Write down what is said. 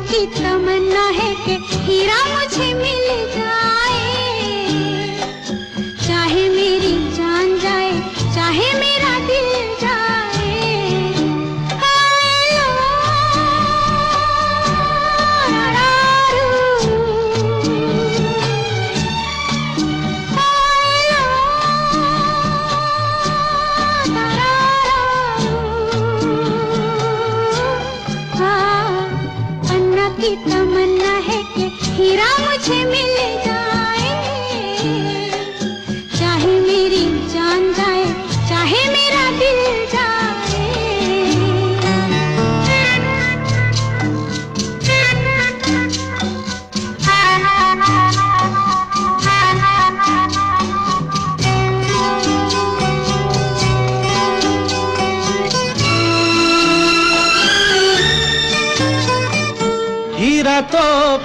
की तमन्ना है कि हीरा मुझे मिल जाए, चाहे मेरी जान जाए, चाहे मेरा दिल जाए। हेलो की तमन्ना है कि हीरा मुझे मिल जाए, चाहे मेरी जान जाए, चाहे मेरा दिल जाए। हीरा तो